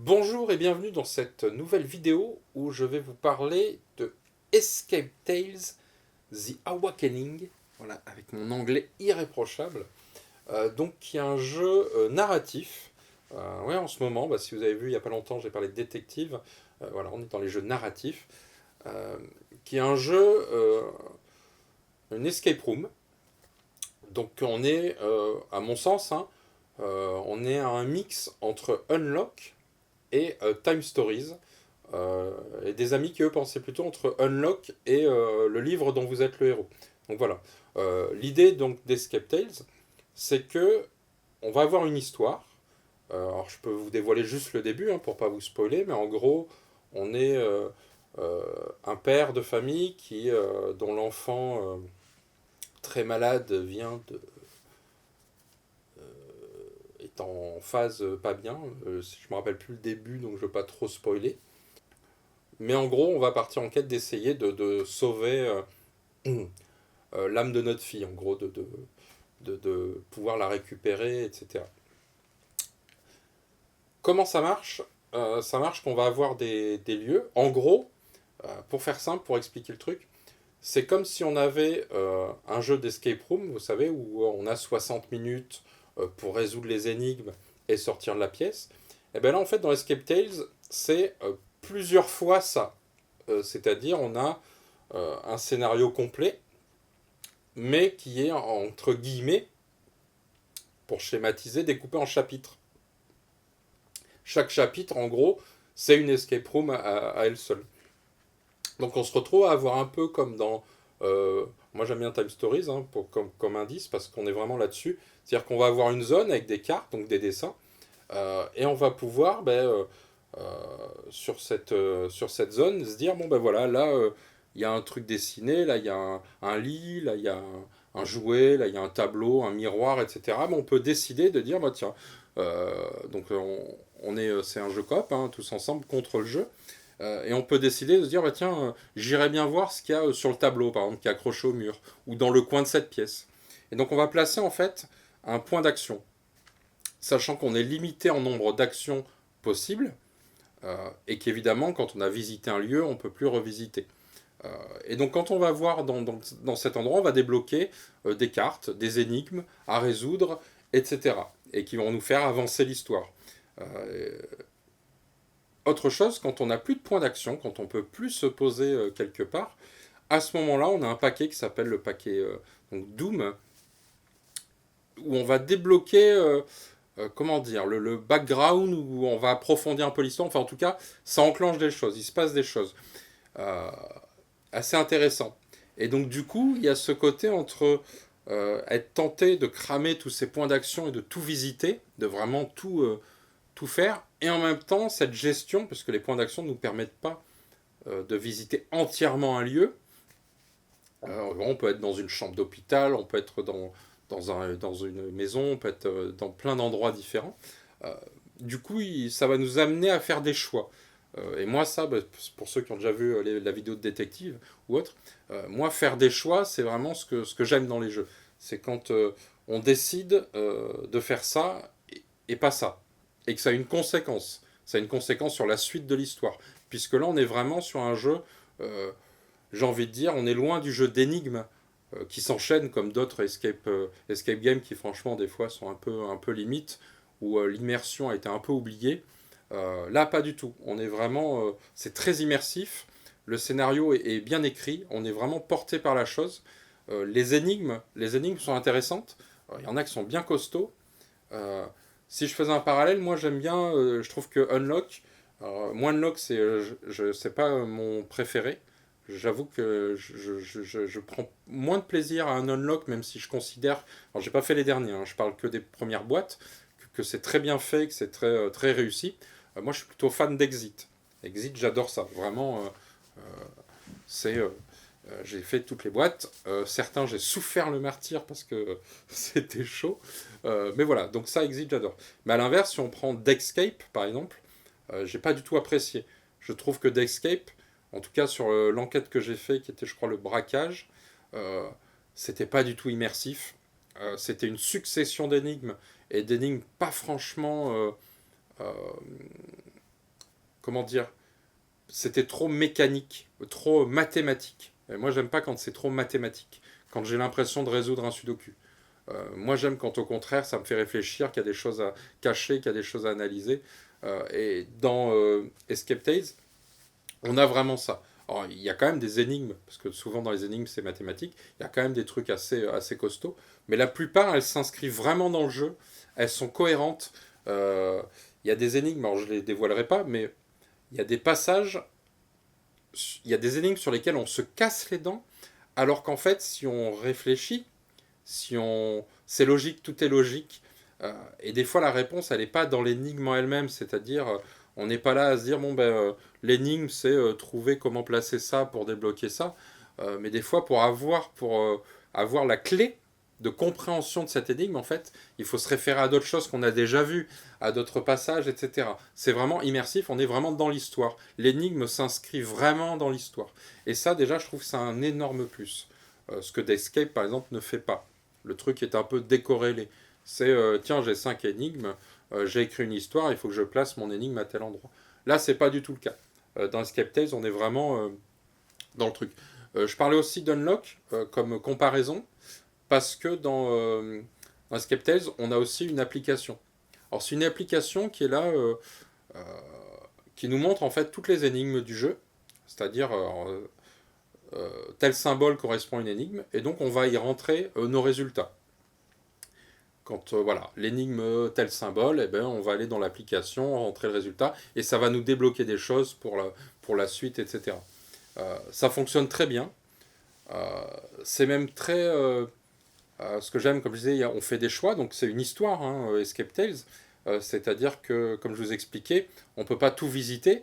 Bonjour et bienvenue dans cette nouvelle vidéo où je vais vous parler de Escape Tales The Awakening, voilà, avec mon anglais irréprochable, donc qui est un jeu narratif. Ouais, en ce moment, si vous avez vu il n'y a pas longtemps, j'ai parlé de détective. Voilà, on est dans les jeux narratifs, euh, qui est un jeu, une escape room. Donc on est, à mon sens, on est à un mix entre Unlock et Time Stories. Et des amis qui eux pensaient plutôt entre Unlock et le livre dont vous êtes le héros. Donc voilà. L'idée donc d'Escape Tales, c'est que on va avoir une histoire. Alors je peux vous dévoiler juste le début pour pas vous spoiler, mais en gros, on est un père de famille dont l'enfant très malade est en phase pas bien. Je me rappelle plus le début, donc je veux pas trop spoiler. Mais en gros, on va partir en quête d'essayer de sauver l'âme de notre fille, en gros, de pouvoir la récupérer, etc. Comment ça marche? Ça marche qu'on va avoir des lieux. En gros, pour faire simple, pour expliquer le truc, c'est comme si on avait un jeu d'escape room, vous savez, où on a 60 minutes pour résoudre les énigmes et sortir de la pièce. Et bien là, en fait, dans Escape Tales, c'est plusieurs fois ça. C'est-à-dire, on a un scénario complet, mais qui est, entre guillemets, pour schématiser, découpé en chapitres. Chaque chapitre, en gros, c'est une escape room à elle seule. Donc on se retrouve à avoir un peu comme dans... moi j'aime bien Time Stories comme indice, parce qu'on est vraiment là-dessus. C'est-à-dire qu'on va avoir une zone avec des cartes, donc des dessins, et on va pouvoir, sur cette zone, se dire, bon ben voilà, là, il y a un truc dessiné, là, il y a un lit, là, il y a un jouet, là, il y a un tableau, un miroir, etc. Mais on peut décider de dire, bah tiens, c'est un jeu coop, tous ensemble contre le jeu. Et on peut décider de se dire, bah tiens, j'irai bien voir ce qu'il y a sur le tableau, par exemple, qui est accroché au mur, ou dans le coin de cette pièce. Et donc on va placer en fait un point d'action, sachant qu'on est limité en nombre d'actions possibles, et qu'évidemment, quand on a visité un lieu, on ne peut plus revisiter. Et donc, quand on va voir dans cet endroit, on va débloquer des cartes, des énigmes à résoudre, etc. Et qui vont nous faire avancer l'histoire. Euh, Autre chose, quand on n'a plus de points d'action, quand on ne peut plus se poser quelque part, à ce moment-là, on a un paquet qui s'appelle le paquet donc Doom, où on va débloquer comment dire, le background où on va approfondir un peu l'histoire. Enfin, en tout cas, ça enclenche des choses, il se passe des choses euh, assez intéressantes. Et donc, du coup, il y a ce côté entre être tenté de cramer tous ces points d'action et de tout visiter, de vraiment tout faire, et en même temps, cette gestion, parce que les points d'action ne nous permettent pas de visiter entièrement un lieu. On peut être dans une chambre d'hôpital, on peut être dans une maison, on peut être dans plein d'endroits différents. Euh, du coup, ça va nous amener à faire des choix. Et moi, ça, pour ceux qui ont déjà vu la vidéo de détective ou autre, moi, faire des choix, c'est vraiment ce que j'aime dans les jeux. C'est quand on décide de faire ça et pas ça. Et que ça a une conséquence. Ça a une conséquence sur la suite de l'histoire. Puisque là, on est vraiment sur un jeu, j'ai envie de dire, on est loin du jeu d'énigmes qui s'enchaînent comme d'autres escape games qui, franchement, des fois sont un peu limites, où l'immersion a été un peu oubliée. Là, pas du tout. On est vraiment. C'est très immersif. Le scénario est bien écrit. On est vraiment porté par la chose. Les énigmes sont intéressantes. Il y en a qui sont bien costauds. Euh, Si je faisais un parallèle, moi j'aime bien. Je trouve que Unlock. Moi, Unlock, c'est pas mon préféré. J'avoue que je prends moins de plaisir à un Unlock, même si je considère. Alors, j'ai pas fait les derniers. Je parle que des premières boîtes, que c'est très bien fait, que c'est très réussi. Moi, je suis plutôt fan d'Exit. Exit, j'adore ça. Vraiment, c'est. J'ai fait toutes les boîtes. Certains, j'ai souffert le martyr parce que c'était chaud. Mais voilà, donc ça, Exit, j'adore. Mais à l'inverse, si on prend Dexcape, par exemple, j'ai pas du tout apprécié. Je trouve que Dexcape, en tout cas sur l'enquête que j'ai fait, qui était, je crois, le braquage, euh, c'était pas du tout immersif. C'était une succession d'énigmes et d'énigmes pas franchement comment dire, c'était trop mécanique, trop mathématique. Et moi, j'aime pas quand c'est trop mathématique, quand j'ai l'impression de résoudre un sudoku. Moi, j'aime quand au contraire, ça me fait réfléchir, qu'il y a des choses à cacher, qu'il y a des choses à analyser. Et dans Escape Tales, on a vraiment ça. Alors, il y a quand même des énigmes, parce que souvent dans les énigmes, c'est mathématique. Il y a quand même des trucs assez costauds. Mais la plupart, elles s'inscrivent vraiment dans le jeu. Elles sont cohérentes. Il y a des énigmes, alors je ne les dévoilerai pas, mais il y a des passages, il y a des énigmes sur lesquelles on se casse les dents, alors qu'en fait, si on réfléchit, c'est logique, tout est logique. Et des fois, la réponse, elle n'est pas dans l'énigme en elle-même, c'est-à-dire, on n'est pas là à se dire, bon, l'énigme, c'est trouver comment placer ça pour débloquer ça. Mais des fois, pour avoir la clé de compréhension de cette énigme, en fait, il faut se référer à d'autres choses qu'on a déjà vues, à d'autres passages, etc. C'est vraiment immersif, on est vraiment dans l'histoire. L'énigme s'inscrit vraiment dans l'histoire. Et ça, déjà, je trouve que c'est un énorme plus. Ce que Escape, par exemple, ne fait pas. Le truc est un peu décorrélé. C'est, tiens, j'ai 5 énigmes, j'ai écrit une histoire, il faut que je place mon énigme à tel endroit. Là, c'est pas du tout le cas. Dans Escape Tales, on est vraiment dans le truc. Je parlais aussi d'Unlock comme comparaison, parce que dans Escape Tales, on a aussi une application. Alors, c'est une application qui est là, euh, qui nous montre en fait toutes les énigmes du jeu, c'est-à-dire tel symbole correspond à une énigme, et donc on va y rentrer nos résultats. Quand voilà, l'énigme tel symbole, eh ben, on va aller dans l'application, rentrer le résultat, et ça va nous débloquer des choses pour la suite, etc. Ça fonctionne très bien. C'est même très... ce que j'aime, comme je disais, on fait des choix, donc c'est une histoire, hein, Escape Tales. C'est-à-dire que, comme je vous expliquais, on ne peut pas tout visiter.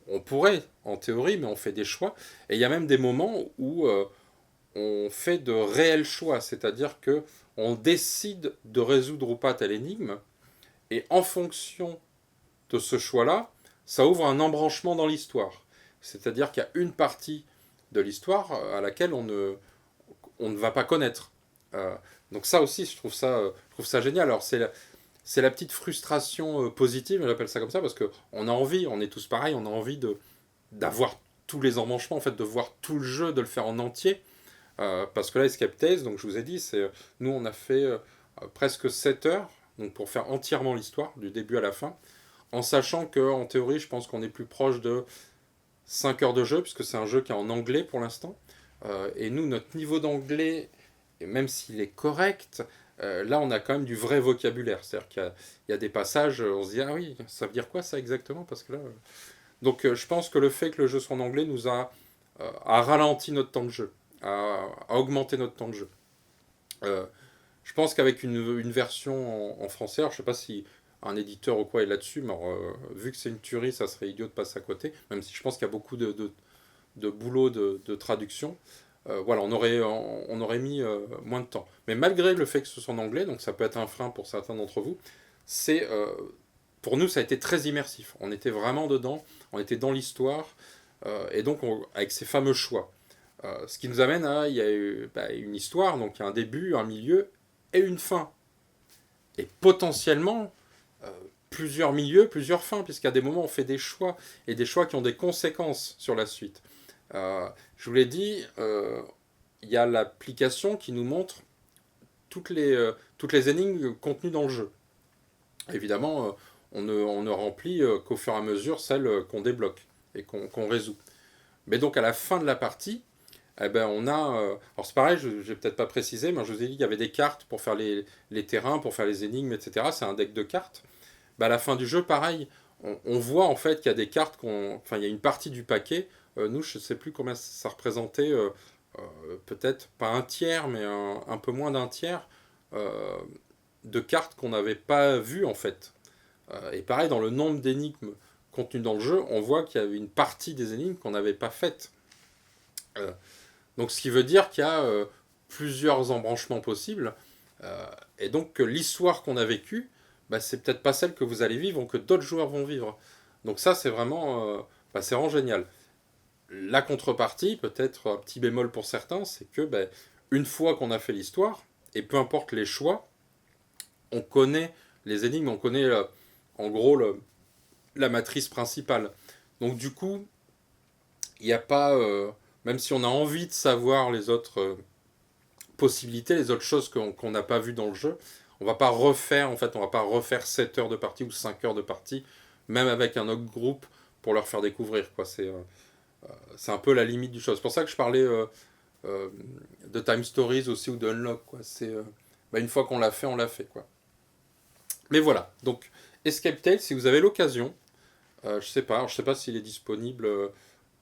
On pourrait, en théorie, mais on fait des choix. Et il y a même des moments où on fait de réels choix, c'est-à-dire que on décide de résoudre ou pas telle énigme, et en fonction de ce choix-là, ça ouvre un embranchement dans l'histoire. C'est-à-dire qu'il y a une partie de l'histoire à laquelle on ne va pas connaître. Euh, donc ça aussi, je trouve ça génial. Alors c'est la petite frustration positive, j'appelle ça comme ça, parce qu'on a envie, on est tous pareils, on a envie d'avoir tous les embranchements, en fait, de voir tout le jeu, de le faire en entier. Parce que là, Escape Tales, donc je vous ai dit, nous on a fait presque 7 heures donc pour faire entièrement l'histoire, du début à la fin, en sachant qu'en théorie, je pense qu'on est plus proche de 5 heures de jeu, puisque c'est un jeu qui est en anglais pour l'instant. Et nous, notre niveau d'anglais, même s'il est correct, là on a quand même du vrai vocabulaire. C'est-à-dire qu'il y a des passages, on se dit, ah oui, ça veut dire quoi ça exactement parce que là, Donc je pense que le fait que le jeu soit en anglais nous a ralenti notre temps de jeu, a augmenté notre temps de jeu. Euh, je pense qu'avec une version en français, alors je sais pas si un éditeur ou quoi est là-dessus, mais alors, vu que c'est une tuerie, ça serait idiot de passer à côté, même si je pense qu'il y a beaucoup de boulot de traduction. Voilà, on aurait mis moins de temps. Mais malgré le fait que ce soit en anglais, donc ça peut être un frein pour certains d'entre vous, c'est pour nous ça a été très immersif. On était vraiment dedans, on était dans l'histoire, et donc avec ces fameux choix. Ce qui nous amène à il y a une histoire, donc il y a un début, un milieu et une fin. Et potentiellement plusieurs milieux, plusieurs fins, puisqu'à des moments on fait des choix, et des choix qui ont des conséquences sur la suite. Je vous l'ai dit, il y a l'application qui nous montre toutes les énigmes contenues dans le jeu. Évidemment, on ne remplit qu'au fur et à mesure celles qu'on débloque et qu'on résout. Mais donc à la fin de la partie, eh ben on a... alors c'est pareil, je n'ai peut-être pas précisé, mais je vous ai dit qu'il y avait des cartes pour faire les terrains, pour faire les énigmes, etc. C'est un deck de cartes. Bah, à la fin du jeu, pareil, on voit en fait qu'il y a des cartes, enfin il y a une partie du paquet, nous je ne sais plus combien ça représentait, peut-être pas un tiers, mais un peu moins d'un tiers euh, de cartes qu'on n'avait pas vues en fait. Et pareil, dans le nombre d'énigmes contenues dans le jeu, on voit qu'il y avait une partie des énigmes qu'on n'avait pas faites. Euh, donc ce qui veut dire qu'il y a plusieurs embranchements possibles, et donc que l'histoire qu'on a vécue, bah, c'est peut-être pas celle que vous allez vivre ou que d'autres joueurs vont vivre. Donc ça, c'est vraiment génial. La contrepartie, peut-être un petit bémol pour certains, c'est que une fois qu'on a fait l'histoire, et peu importe les choix, on connaît les énigmes, on connaît en gros la matrice principale. Donc du coup, il n'y a pas, même si on a envie de savoir les autres possibilités, les autres choses qu'on n'a pas vues dans le jeu, on va pas refaire, en fait, on va pas refaire 7 heures de partie ou 5 heures de partie, même avec un autre groupe, pour leur faire découvrir, quoi. C'est un peu la limite du chose. C'est pour ça que je parlais euh, de Time Stories aussi ou de Unlock, quoi. Bah, une fois qu'on l'a fait, on l'a fait, quoi. Mais voilà, donc Escape Tale, si vous avez l'occasion, je sais pas s'il est disponible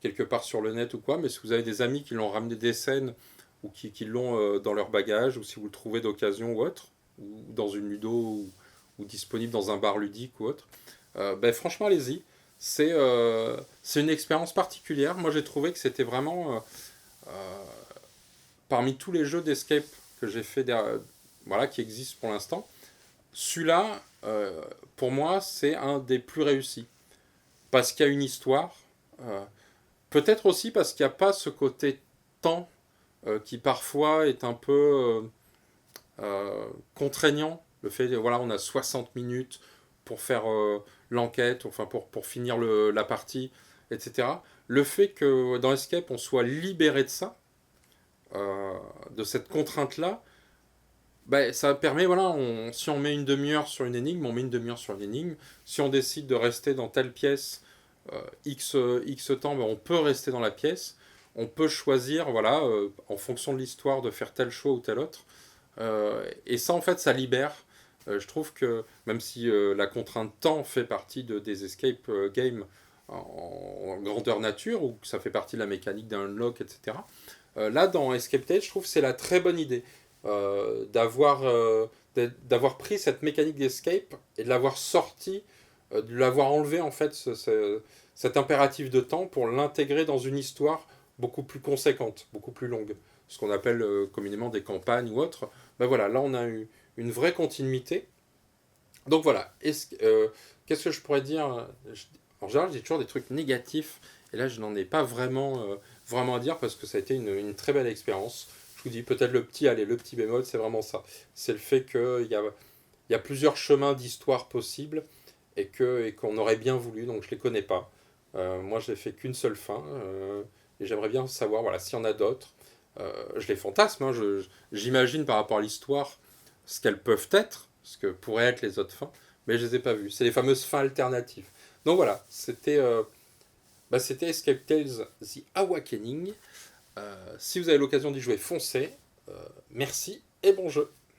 quelque part sur le net ou quoi, mais si vous avez des amis qui l'ont ramené des scènes ou qui l'ont dans leur bagage, ou si vous le trouvez d'occasion ou autre, ou dans une ludo ou disponible dans un bar ludique ou autre, ben franchement allez-y. C'est une expérience particulière. Moi j'ai trouvé que c'était vraiment euh, parmi tous les jeux d'escape que j'ai fait, voilà, qui existent pour l'instant, celui-là, pour moi, c'est un des plus réussis. Parce qu'il y a une histoire, euh, peut-être aussi parce qu'il n'y a pas ce côté temps qui parfois est un peu contraignant. Le fait, voilà, on a 60 minutes pour faire l'enquête, enfin pour finir la partie, etc. Le fait que dans Escape, on soit libéré de ça, de cette contrainte-là, bah, ça permet, voilà, si on met une demi-heure sur une énigme, on met une demi-heure sur une énigme. Si on décide de rester dans telle pièce X temps, bah, on peut rester dans la pièce. On peut choisir, voilà, en fonction de l'histoire, de faire tel choix ou tel autre. Et ça, en fait, ça libère. Je trouve que, même si la contrainte temps fait partie des escape games en grandeur nature, ou que ça fait partie de la mécanique d'un unlock, etc., là, dans Escape Tale, je trouve que c'est la très bonne idée d'avoir pris cette mécanique d'escape et de l'avoir sorti, de l'avoir enlevé, en fait, cet impératif de temps pour l'intégrer dans une histoire beaucoup plus conséquente, beaucoup plus longue. Ce qu'on appelle communément des campagnes ou autres. Ben voilà, là, on a eu une vraie continuité. Donc voilà, qu'est-ce que je pourrais dire En général, j'ai toujours des trucs négatifs, et là, je n'en ai pas vraiment à dire parce que ça a été une très belle expérience. Je vous dis peut-être le petit bémol, c'est vraiment ça. C'est le fait qu'il y a plusieurs chemins d'histoire possibles et qu'on aurait bien voulu, donc je les connais pas. Moi, je n'ai fait qu'une seule fin, et j'aimerais bien savoir, voilà, s'il y en a d'autres. Je les fantasme, hein, j'imagine par rapport à l'histoire ce qu'elles peuvent être, ce que pourraient être les autres fins, mais je les ai pas vues. C'est les fameuses fins alternatives. Donc voilà, c'était Escape Tales The Awakening. Si vous avez l'occasion d'y jouer, foncez. Merci et bon jeu.